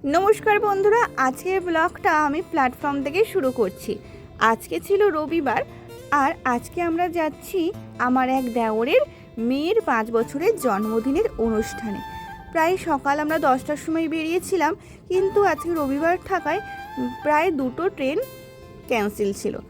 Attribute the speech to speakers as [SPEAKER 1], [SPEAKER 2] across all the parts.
[SPEAKER 1] नमस्कार बंधुरा आज के ब्लगटा आमी प्लैटफर्म थेके शुरू करछि। आज के छिलो रविवार और आज के आमरा जाচ্ছি आमार एक देवरेर मेयेर 5 बछरेर जन्मदिनेर अनुष्ठाने। प्राय सकाल आमरा 10टार समय बेरिয়েছিলাম, किन्तु आज के रविवार थाकाय प्राय 2টো ट्रेन कैंसिल छिलो।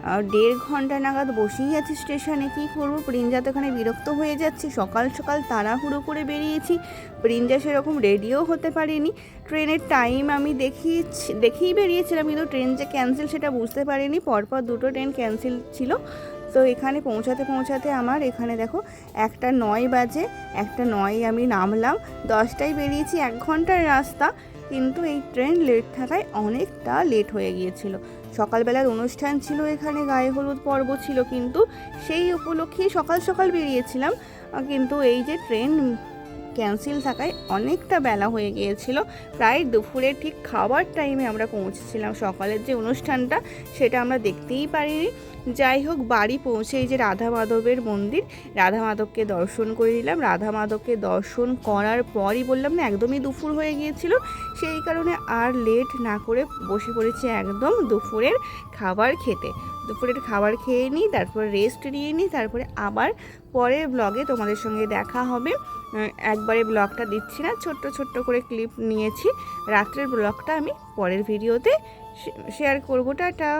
[SPEAKER 1] और 1.5 घंटा नागाद बसेई आछि स्टेशने। कि करब, प्रिंजा तो एखाने बिरक्त हये जाच्छे। सकाल सकाल ताड़ाहुड़ो करे बेरिয়েছি, प्रिंजा सेरकम रेडिও होते पारेনি। ट्रेनेर टाइम आमी देखिए बेरिয়েছিলাম, কিন্তু ट्रेन जे कैंसिल सेटा बुझते पारिনি। परपर 2টো ट्रेन कैंसिल छिलो। तो एखाने पौंछाते पौंछाते आमार एखाने देखो 1:09 बाजे। 1:09 आमी नामलाम, 10टाय बेरिয়েছি, 1 घंटार रास्ता, किन्तु এই ट्रेन लेट থাকায় অনেকটা লেট হয়ে গিয়েছিল। সকালবেলার অনুষ্ঠান ছিল, এখানে গায়ে হলুদ পর্ব ছিল, কিন্তু সেই উপলক্ষে সকাল সকাল বেরিয়েছিলাম, কিন্তু এই যে ট্রেন ক্যান্সেল থাকায় অনেকটা বেলা হয়ে গিয়েছিল। প্রায় দুপুরে ঠিক খাবার টাইমে আমরা পৌঁছেছিলাম। সকালের যে অনুষ্ঠানটা সেটা আমরা দেখতেই পারিনি। যাই হোক, বাড়ি পৌঁছে এই যে রাধা মাধবের মন্দির, রাধা মাধবকে দর্শন করে নিলাম। রাধা মাধবকে দর্শন করার পরই বললাম না একদমই দুপুর হয়ে গিয়েছিল, সেই কারণে আর লেট না করে বসে পড়েছি একদম দুপুরের খাবার খেতে। দুপুরের খাবার খেয়ে নিই, তারপর রেস্ট নিয়ে নিই, তারপরে আবার পরের ব্লগে তোমাদের সঙ্গে দেখা হবে। একবারে ব্লগটা দিচ্ছি না, ছোট্ট ছোট্ট করে ক্লিপ নিয়েছি। রাত্রের ব্লগটা আমি পরের ভিডিওতে শেয়ার করব। টাটা।